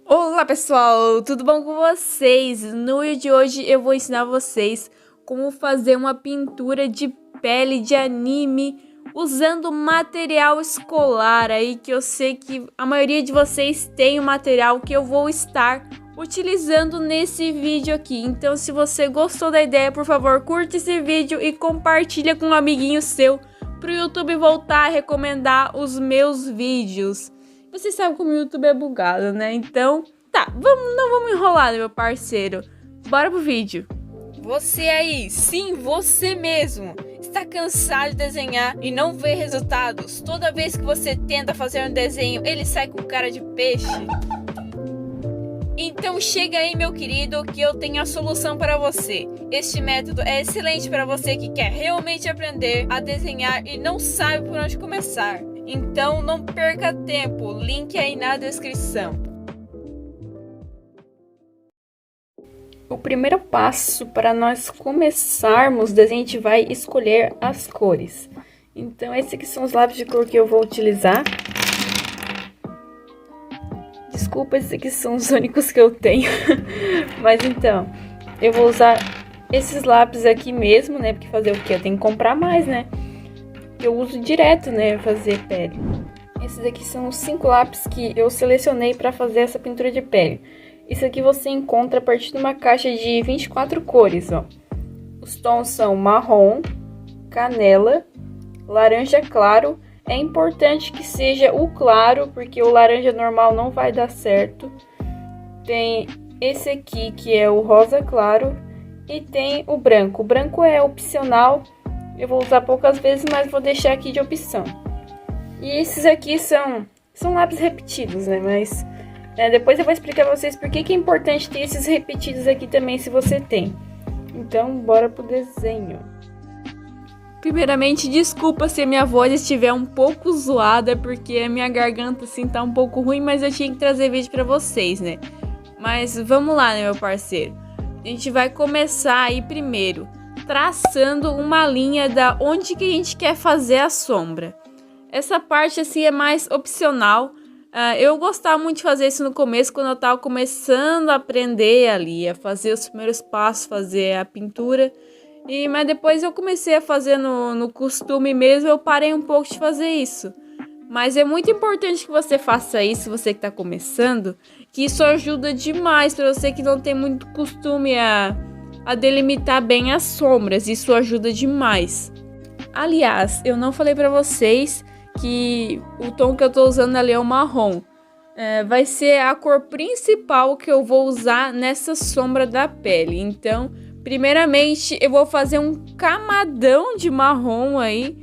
Olá pessoal, tudo bom com vocês? No vídeo de hoje eu vou ensinar vocês como fazer uma pintura de pele de anime usando material escolar aí, que eu sei que a maioria de vocês tem o material que eu vou estar utilizando nesse vídeo aqui. Então, se você gostou da ideia, por favor, curte esse vídeo e compartilha com um amiguinho seu para o YouTube voltar a recomendar os meus vídeos. Você sabe como o YouTube é bugado, né? Então, tá, não vamos enrolar, né, meu parceiro? Bora pro vídeo. Você aí, sim, você mesmo, está cansado de desenhar e não vê resultados? Toda vez que você tenta fazer um desenho, ele sai com cara de peixe? Então chega aí, meu querido, que eu tenho a solução para você. Este método é excelente para você que quer realmente aprender a desenhar e não sabe por onde começar. Então não perca tempo, link aí na descrição. O primeiro passo para nós começarmos o desenho, a gente vai escolher as cores. Então esses aqui são os lápis de cor que eu vou utilizar. Desculpa, esses aqui são os únicos que eu tenho. Mas então, eu vou usar esses lápis aqui mesmo, né? Porque fazer o quê? Eu tenho que comprar mais, né? Eu uso direto, né? Fazer pele. Esses aqui são os 5 lápis que eu selecionei para fazer essa pintura de pele. Isso aqui você encontra a partir de uma caixa de 24 cores, ó. Os tons são marrom, canela, laranja claro. É importante que seja o claro, porque o laranja normal não vai dar certo. Tem esse aqui, que é o rosa claro, e tem o branco. O branco é opcional, eu vou usar poucas vezes, mas vou deixar aqui de opção. E esses aqui são lápis repetidos, né? Mas depois eu vou explicar pra vocês por que é importante ter esses repetidos aqui também, se você tem. Então, bora pro desenho. Primeiramente, desculpa se a minha voz estiver um pouco zoada, porque a minha garganta assim tá um pouco ruim, mas eu tinha que trazer vídeo pra vocês, né? Mas vamos lá, né, meu parceiro? A gente vai começar aí primeiro, traçando uma linha da onde que a gente quer fazer a sombra. Essa parte assim é mais opcional. Eu gostava muito de fazer isso no começo, quando eu tava começando a aprender ali, a fazer os primeiros passos, fazer a pintura. Mas depois eu comecei a fazer no costume mesmo, eu parei um pouco de fazer isso. Mas é muito importante que você faça isso, você que está começando, que isso ajuda demais para você que não tem muito costume a delimitar bem as sombras, isso ajuda demais. Aliás, eu não falei para vocês que o tom que eu estou usando ali é o marrom. Vai ser a cor principal que eu vou usar nessa sombra da pele, então... Primeiramente, eu vou fazer um camadão de marrom aí,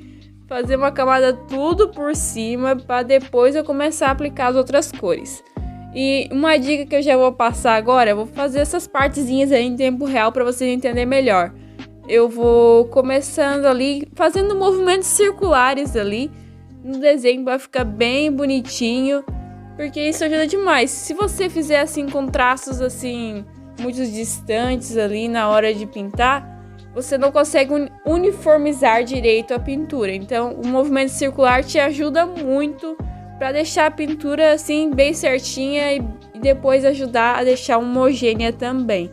fazer uma camada tudo por cima, para depois eu começar a aplicar as outras cores. E uma dica que eu já vou passar agora, eu vou fazer essas partezinhas aí em tempo real para vocês entenderem melhor. Eu vou começando ali, fazendo movimentos circulares ali no desenho, vai ficar bem bonitinho, porque isso ajuda demais. Se você fizer assim com traços assim... muito distantes ali na hora de pintar, você não consegue uniformizar direito a pintura. Então, o movimento circular te ajuda muito para deixar a pintura assim bem certinha e depois ajudar a deixar homogênea também.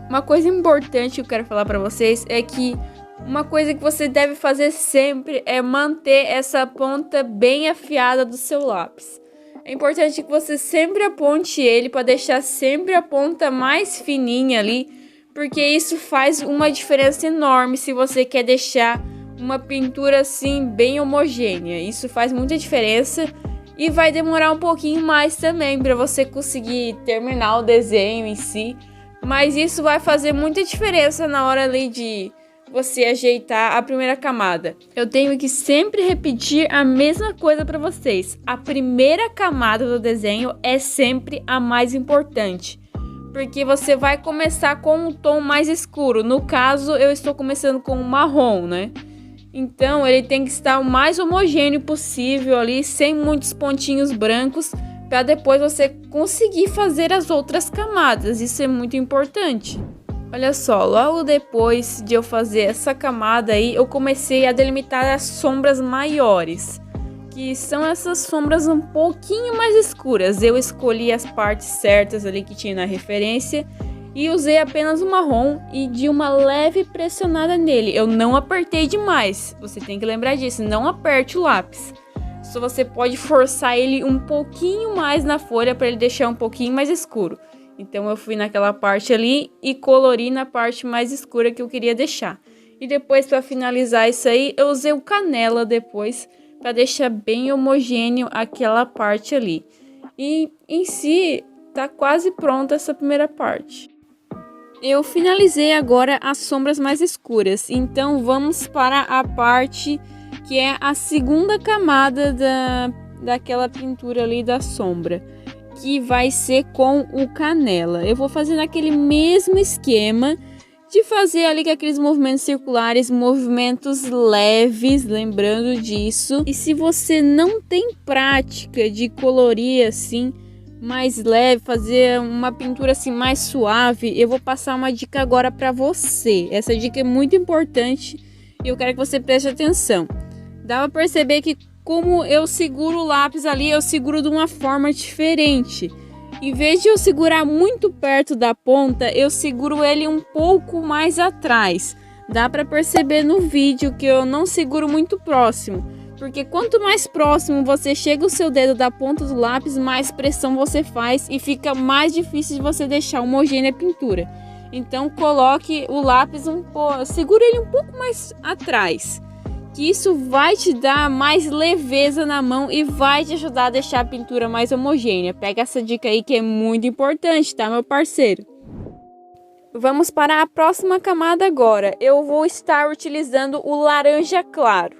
Uma coisa importante que eu quero falar para vocês é que uma coisa que você deve fazer sempre é manter essa ponta bem afiada do seu lápis. É importante que você sempre aponte ele para deixar sempre a ponta mais fininha ali, porque isso faz uma diferença enorme se você quer deixar uma pintura assim bem homogênea. Isso faz muita diferença e vai demorar um pouquinho mais também para você conseguir terminar o desenho em si, mas isso vai fazer muita diferença na hora ali de você ajeitar a primeira camada. Eu tenho que sempre repetir a mesma coisa para vocês. A primeira camada do desenho é sempre a mais importante, porque você vai começar com um tom mais escuro. No caso, eu estou começando com o marrom, né? Então, ele tem que estar o mais homogêneo possível ali, sem muitos pontinhos brancos, para depois você conseguir fazer as outras camadas. Isso é muito importante. Olha só, logo depois de eu fazer essa camada aí, eu comecei a delimitar as sombras maiores, que que são essas sombras um pouquinho mais escuras. Eu escolhi as partes certas ali que tinha na referência e usei apenas o marrom e de uma leve pressionada nele. Eu não apertei demais, você tem que lembrar disso, não aperte o lápis. Só você pode forçar ele um pouquinho mais na folha para ele deixar um pouquinho mais escuro. Então eu fui naquela parte ali e colori na parte mais escura que eu queria deixar. E depois, para finalizar isso aí, eu usei o canela depois para deixar bem homogêneo aquela parte ali. E em si tá quase pronta essa primeira parte. Eu finalizei agora as sombras mais escuras, então vamos para a parte que é a segunda camada daquela pintura ali da sombra, que vai ser com o canela. Eu vou fazer naquele mesmo esquema de fazer ali com aqueles movimentos circulares, movimentos leves, lembrando disso. E se você não tem prática de colorir assim mais leve, fazer uma pintura assim mais suave, eu vou passar uma dica agora para você. Essa dica é muito importante e eu quero que você preste atenção. Dá para perceber que como eu seguro o lápis ali, eu seguro de uma forma diferente. Em vez de eu segurar muito perto da ponta, eu seguro ele um pouco mais atrás. Dá para perceber no vídeo que eu não seguro muito próximo, porque quanto mais próximo você chega o seu dedo da ponta do lápis, mais pressão você faz e fica mais difícil de você deixar homogênea a pintura. Então coloque o lápis segura ele um pouco mais atrás, que isso vai te dar mais leveza na mão e vai te ajudar a deixar a pintura mais homogênea. Pega essa dica aí que é muito importante, tá, meu parceiro? Vamos para a próxima camada agora. Eu vou estar utilizando o laranja claro.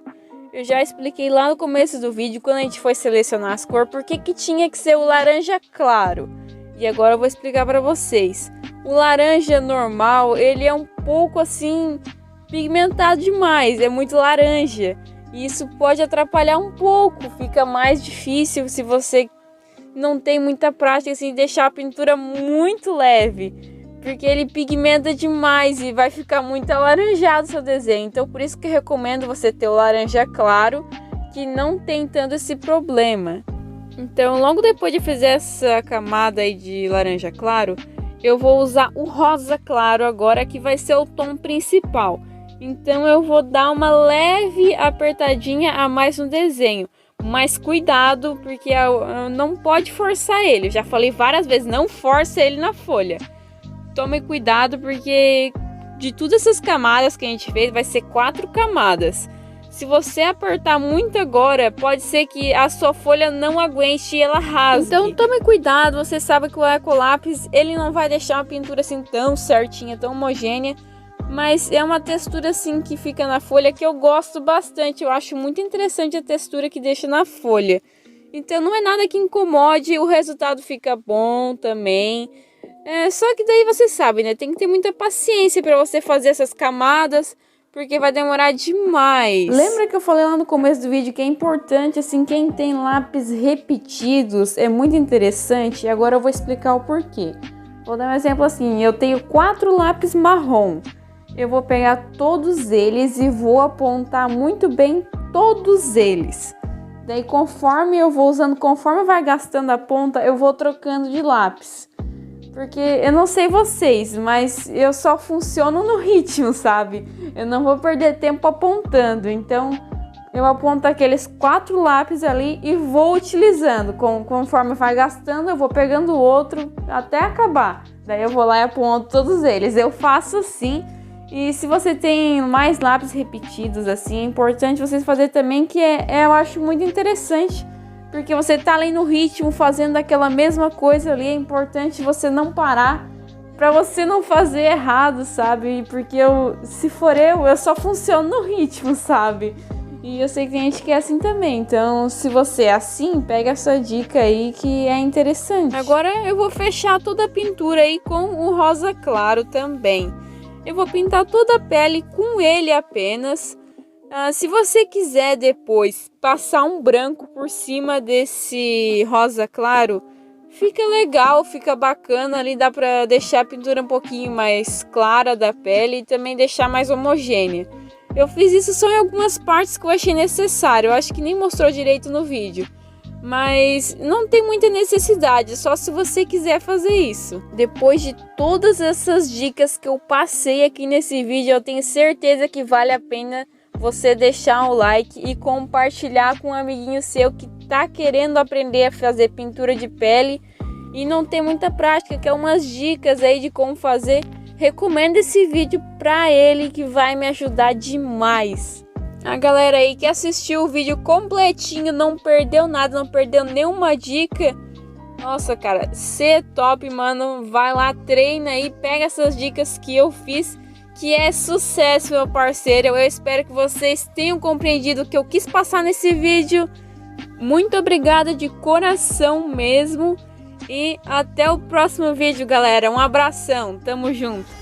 Eu já expliquei lá no começo do vídeo, quando a gente foi selecionar as cores, por que tinha que ser o laranja claro. E agora eu vou explicar para vocês. O laranja normal, ele é um pouco assim pigmentado demais, é muito laranja. E isso pode atrapalhar um pouco, fica mais difícil se você não tem muita prática assim, de deixar a pintura muito leve, porque ele pigmenta demais e vai ficar muito alaranjado o seu desenho. Então por isso que eu recomendo você ter o laranja claro, que não tem tanto esse problema. Então logo depois de fazer essa camada aí de laranja claro, eu vou usar o rosa claro agora, que vai ser o tom principal. Então eu vou dar uma leve apertadinha a mais no desenho, mas cuidado, porque não pode forçar ele. Eu já falei várias vezes, não force ele na folha. Tome cuidado, porque de todas essas camadas que a gente fez, vai ser 4 camadas. Se você apertar muito agora, pode ser que a sua folha não aguente e ela rasgue. Então tome cuidado, você sabe que o Ecolápis, ele não vai deixar uma pintura assim tão certinha, tão homogênea. Mas é uma textura assim que fica na folha que eu gosto bastante. Eu acho muito interessante a textura que deixa na folha. Então não é nada que incomode, o resultado fica bom também. Só que daí você sabe, né? Tem que ter muita paciência para você fazer essas camadas, porque vai demorar demais. Lembra que eu falei lá no começo do vídeo que é importante, assim, quem tem lápis repetidos é muito interessante. E agora eu vou explicar o porquê. Vou dar um exemplo assim, eu tenho 4 lápis marrom. Eu vou pegar todos eles e vou apontar muito bem todos eles. Daí conforme eu vou usando, conforme vai gastando a ponta, eu vou trocando de lápis. Porque eu não sei vocês, mas eu só funciono no ritmo, sabe? Eu não vou perder tempo apontando. Então eu aponto aqueles 4 lápis ali e vou utilizando. Conforme vai gastando, eu vou pegando o outro até acabar. Daí eu vou lá e aponto todos eles. Eu faço assim. E se você tem mais lápis repetidos assim, é importante vocês fazer também, que eu acho muito interessante, porque você tá ali no ritmo fazendo aquela mesma coisa ali, é importante você não parar para você não fazer errado, sabe? Porque se for eu só funciono no ritmo, sabe? E eu sei que tem gente que é assim também, então se você é assim, pega a sua dica aí que é interessante. Agora eu vou fechar toda a pintura aí com o rosa claro também. Eu vou pintar toda a pele com ele apenas. Se você quiser depois passar um branco por cima desse rosa claro, fica legal, fica bacana ali, dá pra deixar a pintura um pouquinho mais clara da pele e também deixar mais homogênea. Eu fiz isso só em algumas partes que eu achei necessário. Eu acho que nem mostrou direito no vídeo. Mas não tem muita necessidade, só se você quiser fazer isso. Depois de todas essas dicas que eu passei aqui nesse vídeo, eu tenho certeza que vale a pena você deixar um like e compartilhar com um amiguinho seu que tá querendo aprender a fazer pintura de pele e não tem muita prática, quer umas dicas aí de como fazer. Recomendo esse vídeo pra ele que vai me ajudar demais. A galera aí que assistiu o vídeo completinho, não perdeu nada, não perdeu nenhuma dica. Nossa, cara, cê é top, mano. Vai lá, treina aí, pega essas dicas que eu fiz, que é sucesso, meu parceiro. Eu espero que vocês tenham compreendido o que eu quis passar nesse vídeo. Muito obrigada de coração mesmo. E até o próximo vídeo, galera. Um abração, tamo junto.